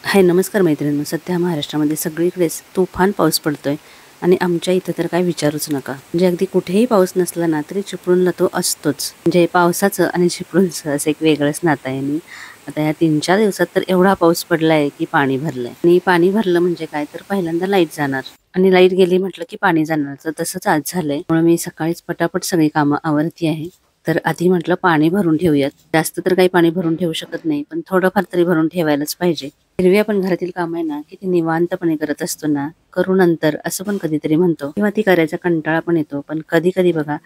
हाय नमस्कार मैत्रिणींनो, सध्या महाराष्ट्रामध्ये सगळीकडेच तुफान पाऊस पडतोय आणि आमच्या इथं तर काय विचारूच नका। म्हणजे अगदी कुठेही पाऊस नसला ना तरी चिपळूणला तो असतोच। म्हणजे पावसाचं आणि चिपळूणचं असं एक वेगळंच नातं आहे। आणि आता या 3-4 दिवसात तर एवढा पाऊस पडलाय की पाणी भरलंय। आणि पाणी भरलं म्हणजे काय तर पहिल्यांदा लाईट जाणार आणि लाईट गेली म्हटलं की पाणी जाणार, तर तसंच आज झालंय। त्यामुळे मी सकाळीच पटापट सगळी कामं आवरती आहे। तर आधी म्हटलं पाणी भरून ठेवूयात। जास्त तर काही पाणी भरून ठेवू शकत नाही, पण थोडंफार तरी भरून ठेवायलाच पाहिजे। एरवी आपण घरातील काम आहे ना किती निवांतपणे करत असतो ना, करू नंतर असं पण कधीतरी म्हणतो किंवा ती करायचा कंटाळा पण येतो। पण कधी कधी बघा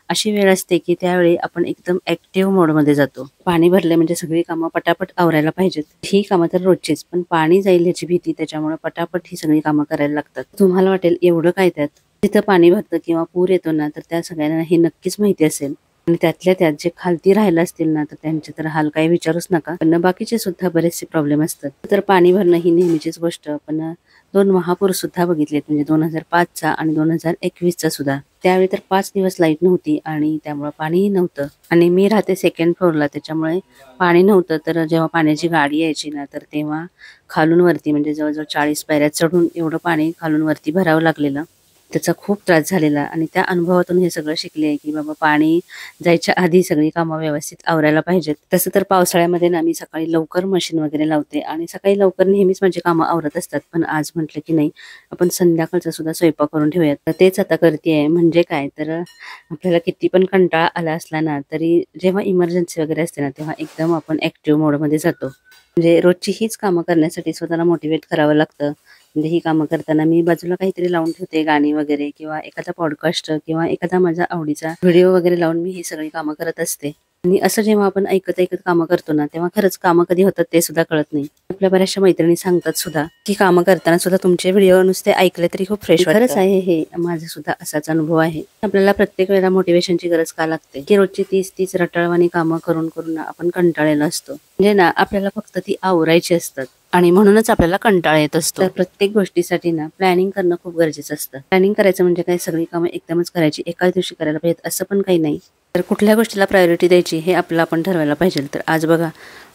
अशी वेळ असते की त्यावेळी आपण एकदम ऍक्टिव्ह मोड मध्ये जातो। पाणी भरले म्हणजे सगळी कामं पटापट आवरायला पाहिजेत। ही कामं तर रोजचीच, पण पाणी जाईल याची भीती, त्याच्यामुळे पटापट ही सगळी कामं करायला लागतात। तुम्हाला वाटेल एवढं काय त्यात, तिथं पाणी भरतं किंवा पूर येतो ना तर त्या सगळ्यांना हे नक्कीच माहिती असेल। आणि त्यातल्या त्यात जे खालती राहिला असतील ना तर त्यांचे तर हाल काही विचारूच नका। पण बाकीचे सुद्धा बरेचसे प्रॉब्लेम असतात। तर पाणी भरणं ही नेहमीचीच गोष्ट, पण 2 महापूर सुद्धा बघितलेत, म्हणजे 2005चा आणि 2021चा सुद्धा। त्यावेळी तर 5 दिवस लाईट नव्हती आणि त्यामुळे पाणीही नव्हतं। आणि मी राहते सेकंड फ्लोअरला, त्याच्यामुळे पाणी नव्हतं। तर जेव्हा पाण्याची गाडी यायची ना तर तेव्हा खालून वरती म्हणजे जवळजवळ 40 पायऱ्या चढून एवढं पाणी खालून वरती भरावं लागलेलं। त्याचा खूप त्रास झालेला आणि त्या अनुभवातून हे सगळं शिकले आहे की बाबा पाणी जायच्या आधी सगळी कामं व्यवस्थित आवरायला पाहिजेत। तसं तर पावसाळ्यामध्ये ना मी सकाळी लवकर मशीन वगैरे लावते आणि सकाळी लवकर नेहमीच माझी कामं आवरत असतात। पण आज म्हटलं की नाही, आपण संध्याकाळचा सुद्धा स्वयंपाक करून ठेवूयात। तर तेच आता करतेय। म्हणजे काय तर आपल्याला किती पण कंटाळा आला असला ना तरी जेव्हा इमर्जन्सी वगैरे असते ना तेव्हा एकदम आपण ऍक्टिव्ह मोडमध्ये जातो। म्हणजे रोजची हीच कामं करण्यासाठी स्वतःला मोटिवेट करावं लागतं। म्हणजे ही कामं करताना मी बाजूला काहीतरी लावून ठेवते, गाणी वगैरे किंवा एखादा पॉडकास्ट किंवा एखादा माझा आवडीचा व्हिडिओ वगैरे लावून मी ही सगळी कामं करत असते। आणि असं जेव्हा आपण ऐकत ऐकत कामं करतो ना तेव्हा खरंच कामं कधी होतात ते सुद्धा कळत नाही। आपल्या बऱ्याचशा मैत्रिणी सांगतात सुद्धा की कामं करताना सुद्धा तुमचे व्हिडिओ नुसते ऐकले तरी खूप फ्रेश वाटतं। खरंच आहे, हे माझा सुद्धा असाच अनुभव आहे। आपल्याला प्रत्येक वेळेला मोटिवेशनची गरज का लागते की रोजची 30 रटाळवाणी कामं करून करून आपण कंटाळलेलो असतो। म्हणजे ना आपल्याला फक्त ती आवरायची असतात आणि म्हणूनच आपल्याला कंटाळा येत असतो। तर प्रत्येक गोष्टीसाठी ना प्लॅनिंग करणं खूप गरजेचं असतं। प्लॅनिंग करायचं म्हणजे काय, सगळी कामं एकदमच करायची, एकाच दिवशी करायला पाहिजेत असं पण काही नाही। तर कुठल्या गोष्टीला प्रायोरिटी द्यायची हे आपलं आपण ठरवायला पाहिजे। तर आज बघा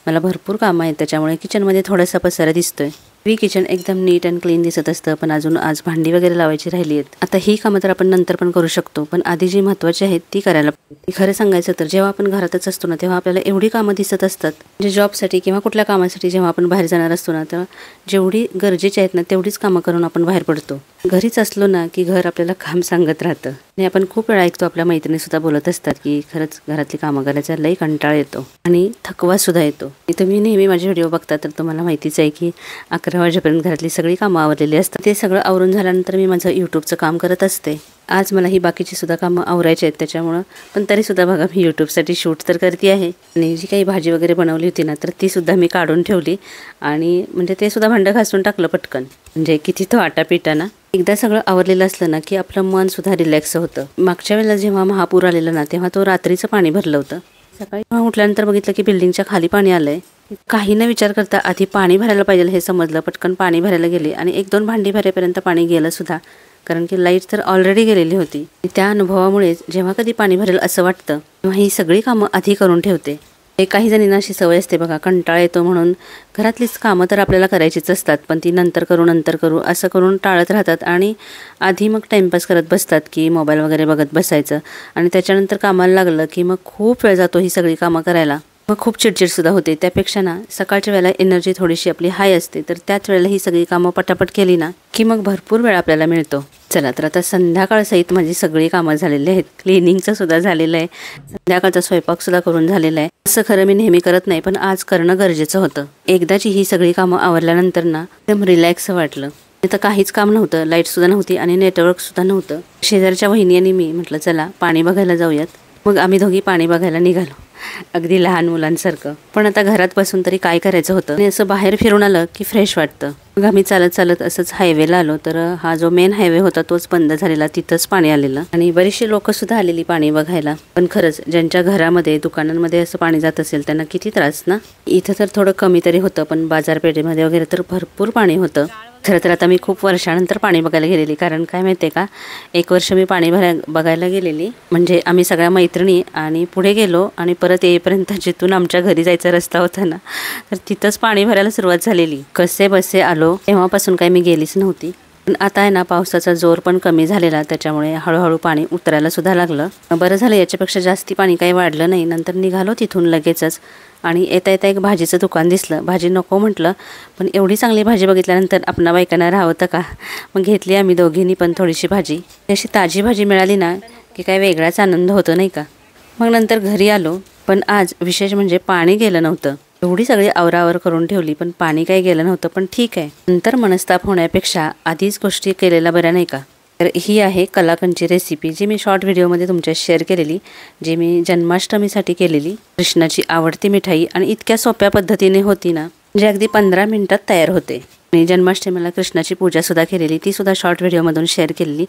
मला भरपूर कामं आहेत, त्याच्यामुळे किचनमध्ये थोडासा पसारा दिसतोय। किचन एकदम नीट अँड क्लीन दिसत असतं, पण अजून आज भांडी वगैरे लावायची राहिली आहेत। आता ही कामं तर आपण नंतर पण करू शकतो, पण आधी जी महत्त्वाची आहेत ती करायला पाहिजे। खरं सांगायचं तर जेव्हा आपण घरातच असतो ना तेव्हा आपल्याला एवढी कामं दिसत असतात, म्हणजे जॉबसाठी किंवा कुठल्या कामासाठी जेव्हा आपण बाहेर जाणार असतो ना तेव्हा जेवढी गरजेची आहेत ना तेवढीच कामं करून आपण बाहेर पडतो। घरीच असलो ना की घर आपल्याला काम सांगत राहतं। आणि आपण खूप वेळा ऐकतो, आपल्या मैत्रिणी सुद्धा बोलत असतात की खरंच घरातली कामं करायचा लई कंटाळा येतो आणि थकवा सुद्धा येतो। तुम्ही नेहमी माझे व्हिडिओ बघता तर तुम्हाला माहितीच आहे की 11 वाजेपर्यंत घरातली सगळी कामं आवरलेली असतात। ते सगळं आवरून झाल्यानंतर मी माझं यूट्यूबचं काम करत असते। आज मला ही बाकीची सुद्धा कामं आवरायची आहेत त्याच्यामुळं, पण तरी सुद्धा बघा मी यूट्यूबसाठी शूट तर करते आहे। आणि जी काही भाजी वगैरे बनवली होती ना तर ती सुद्धा मी काढून ठेवली आणि म्हणजे ते सुद्धा भांडं घासून टाकलं पटकन। म्हणजे किती तो आटापिटा ना। एकदा सगळं आवरलेलं असलं ना की आपलं मन सुद्धा रिलॅक्स होतं। मागच्या वेळेला जेव्हा महापूर आलेला ना तेव्हा तो रात्रीचं पाणी भरलं होतं। सकाळी उठल्यानंतर बघितलं की बिल्डिंगच्या खाली पाणी आलंय। काही न विचार करता आधी पाणी भरायला पाहिजे हे समजलं, पटकन पाणी भरायला गेले आणि 1-2 भांडी भरेपर्यंत पाणी गेलं सुद्धा, कारण की लाईट तर ऑलरेडी गेलेली होती। त्या अनुभवामुळे जेव्हा कधी पाणी भरेल असं वाटतं तेव्हा ही सगळी कामं आधी करून ठेवते। काही जणींना अशी सवय असते बघा, कंटाळा येतो म्हणून घरातलीच कामं तर आपल्याला करायचीच असतात, पण ती नंतर करू असं करून टाळत राहतात आणि आधी मग टाइमपास करत बसतात की मोबाईल वगैरे बघत बसायचं। आणि त्याच्यानंतर कामाला लागलं की मग खूप वेळ जातो ही सगळी कामं करायला, मग खूप चिडचिड सुद्धा होते। त्यापेक्षा ना सकाळच्या वेळेला एनर्जी थोडीशी आपली हाय असते, तर त्याच वेळेला ही सगळी कामं पटापट केली ना की मग भरपूर वेळ आपल्याला मिळतो। चला तर आता संध्याकाळ सहित माझी सगळी कामं झालेली आहेत। क्लिनिंगचं सुद्धा झालेलं आहे, संध्याकाळचा स्वयंपाक सुद्धा करून झालेला आहे। असं खरं मी नेहमी करत नाही, पण आज करणं गरजेचं होतं। एकदाची ही सगळी कामं आवरल्यानंतर ना एकदम रिलॅक्स वाटलं। तर काहीच काम नव्हतं, लाईट सुद्धा नव्हती आणि नेटवर्क सुद्धा नव्हतं। शेजारच्या वहिनी आणि मी म्हटलं चला पाणी बघायला जाऊयात। मग आम्ही दोघी पाणी बघायला निघालो, अगदी लहान मुलांसारखं। पण आता घरात बसून तरी काय करायचं होतं आणि असं बाहेर फिरून आलं की फ्रेश वाटतं। मग आम्ही चालत चालत असंच हायवेला आलो, तर हा जो मेन हायवे होता तोच बंद झालेला, तिथंच पाणी आलेलं आणि बरीचशी लोक सुद्धा आलेली पाणी बघायला। पण खरंच ज्यांच्या घरामध्ये दुकानांमध्ये असं पाणी जात असेल त्यांना किती त्रास ना। इथं तर थोडं कमी तरी होतं, पण बाजारपेठेमध्ये वगैरे तर भरपूर पाणी होतं। खरं तर आता मी खूप वर्षानंतर पाणी बघायला गेलेली, कारण काय माहिती आहे का, 1 वर्ष मी पाणी बघायला गेलेली. म्हणजे आम्ही सगळ्या मैत्रिणी आणि पुढे गेलो आणि परत येईपर्यंत जिथून आमच्या घरी जायचा रस्ता होता ना, तर तिथंच पाणी भरायला सुरुवात झालेली. कसे बसे आलो, तेव्हापासून काही मी गेलीच नव्हती. पण आता आहे ना, पावसाचा जोर पण कमी झालेला, त्याच्यामुळे हळूहळू पाणी उतरायला सुद्धा लागलं. बरं झालं, याच्यापेक्षा जास्ती पाणी काही वाढलं नाही. नंतर निघालो तिथून लगेचच आणि येता येता एक भाजीचं दुकान दिसलं. भाजी नको म्हटलं, पण एवढी चांगली भाजी बघितल्यानंतर आपणा बायकांना राहतं का, मग घेतली आम्ही दोघींनी पण थोडीशी भाजी. अशी ताजी भाजी मिळाली ना की काय वेगळाच आनंद होतो नाही का. मग नंतर घरी आलो, पण आज विशेष म्हणजे पाणी गेलं नव्हतं. एवढी सगळी आवरावर करून ठेवली पण पाणी काही गेलं नव्हतं. पण ठीक आहे, नंतर मनस्ताप होण्यापेक्षा आधीच गोष्टी केलेल्या बऱ्या नाही का. तर ही आहे कलाकंदची रेसिपी, जी मी शॉर्ट व्हिडिओमध्ये तुमच्याशी शेअर केलेली, जी मी जन्माष्टमीसाठी केलेली. कृष्णाची आवडती मिठाई आणि इतक्या सोप्या पद्धतीने होती ना, म्हणजे अगदी 15 मिनिटात तयार होते. मी जन्माष्टमीला कृष्णाची पूजा सुद्धा केलेली, ती सुद्धा शॉर्ट व्हिडिओमधून शेअर केलेली.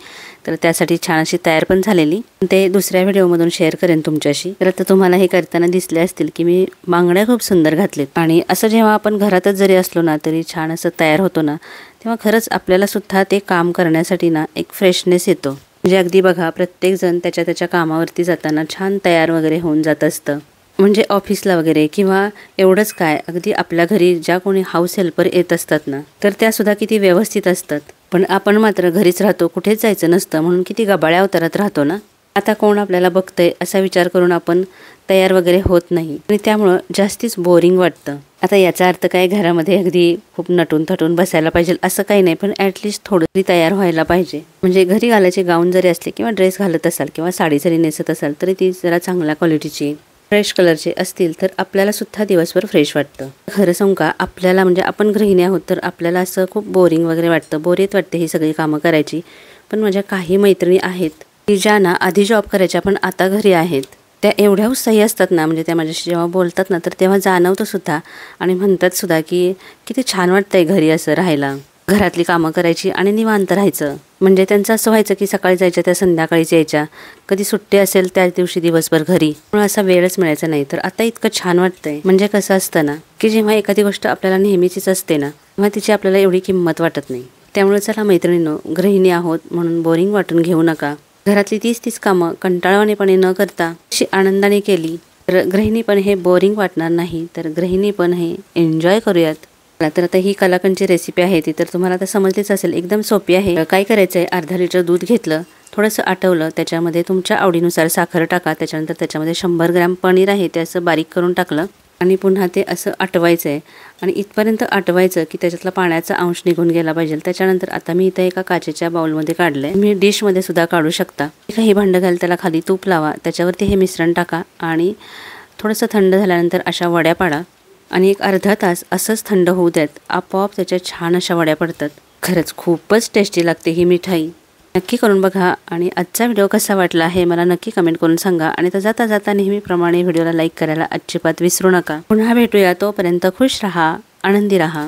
तर त्यासाठी छान अशी तयार पण झालेली, ते दुसऱ्या व्हिडिओमधून शेअर करेन तुमच्याशी. तर आता तुम्हाला हे करताना दिसले असतील की मी बांगड्या खूप सुंदर घातलेत. आणि असं जेव्हा आपण घरातच जरी असलो ना तरी छान असं तयार होतो ना, तेव्हा खरंच आपल्याला सुद्धा ते काम करण्यासाठी ना एक फ्रेशनेस येतो. म्हणजे अगदी बघा, प्रत्येकजण त्याच्या त्याच्या कामावरती जाताना छान तयार वगैरे होऊन जात असतं. म्हणजे ऑफिसला वगैरे, किंवा एवढंच काय, अगदी आपल्या घरी ज्या कोणी हाऊस हेल्पर येत असतात ना, तर त्यासुद्धा किती व्यवस्थित असतात. पण आपण मात्र घरीच राहतो, कुठेच जायचं नसतं, म्हणून किती गबाळ्या अवतारात राहतो ना. आता कोण आपल्याला बघतंय असा विचार करून आपण तयार वगैरे होत नाही आणि त्यामुळं जास्तीच बोरिंग वाटतं. आता याचा अर्थ काय, घरामध्ये अगदी खूप नटून थटून बसायला पाहिजे असं काही नाही, पण ॲटलिस्ट थोडं तरी तयार व्हायला पाहिजे. म्हणजे घरी घालायचे गाऊन जरी असले किंवा ड्रेस घालत असाल किंवा साडी जरी नेसत असाल तरी ती जरा चांगल्या क्वालिटीची फ्रेश कलरचे असतील तर आपल्याला सुद्धा दिवसभर फ्रेश वाटतं. खरं सांगू का, आपल्याला म्हणजे आपण गृहिणी आहोत तर आपल्याला असं खूप बोरिंग वगैरे वाटतं, बोरियत वाटते ही सगळी कामं करायची. पण माझ्या काही मैत्रिणी आहेत की ज्या ना आधी जॉब करायच्या पण आता घरी आहेत, त्या एवढ्या उत्साही असतात ना, म्हणजे त्या माझ्याशी जेव्हा बोलतात ना तर तेव्हा जाणवतं सुद्धा आणि म्हणतात सुद्धा की किती छान वाटतंय घरी असं राहायला, घरातली कामं करायची आणि निवांत राहायचं. म्हणजे त्यांचं असं व्हायचं की सकाळी जायच्या त्या संध्याकाळीच यायच्या, कधी सुट्टी असेल त्याच दिवशी दिवसभर घरी, म्हणून असा वेळच मिळायचा नाही. तर आता इतकं छान वाटतंय. म्हणजे कसं असतं ना की जेव्हा एखादी गोष्ट आपल्याला नेहमीचीच असते ना, तेव्हा तिची आपल्याला एवढी किंमत वाटत नाही. त्यामुळे चला मैत्रिणींनो, गृहिणी आहोत म्हणून बोरिंग वाटून घेऊ नका. घरातली 30 कामं कंटाळवाणेपणे न करता अशी आनंदाने केली तर गृहिणी पण हे बोरिंग वाटणार नाही, तर गृहिणी पण हे एन्जॉय करूयात. तर आता ही कलाकंदची रेसिपी आहे ती तर तुम्हाला आता समजलीच असेल, एकदम सोपी आहे. काय करायचं आहे, अर्धा लिटर दूध घेतलं, थोडंसं आटवलं, त्याच्यामध्ये तुमच्या आवडीनुसार साखर टाका. त्याच्यानंतर त्याच्यामध्ये 100 ग्रॅम पनीर आहे ते असं बारीक करून टाकलं आणि पुन्हा ते असं आटवायचं आहे आणि इथपर्यंत आटवायचं की त्याच्यातला पाण्याचा अंश निघून गेला पाहिजे. त्याच्यानंतर आता मी इथं एका काचेच्या बाउलमध्ये काढलंय, मी डिशमध्ये सुद्धा काढू शकता. काही भांडं घाल, त्याला खाली तूप लावा, त्याच्यावरती हे मिश्रण टाका आणि थोडंसं थंड झाल्यानंतर अशा वड्या पाडा आणि एक अर्धा तास असंच थंड होऊ द्यात. आपोआप त्याच्या छान अशा वड्या पडतात. खरंच खूपच टेस्टी लागते ही मिठाई, नक्की करून बघा. आणि आजचा व्हिडिओ कसा वाटला हे मला नक्की कमेंट करून सांगा. आणि तर जाता जाता नेहमीप्रमाणे व्हिडिओला लाईक करायला अजिबात विसरू नका. पुन्हा भेटूया, तोपर्यंत खुश राहा, आनंदी राहा.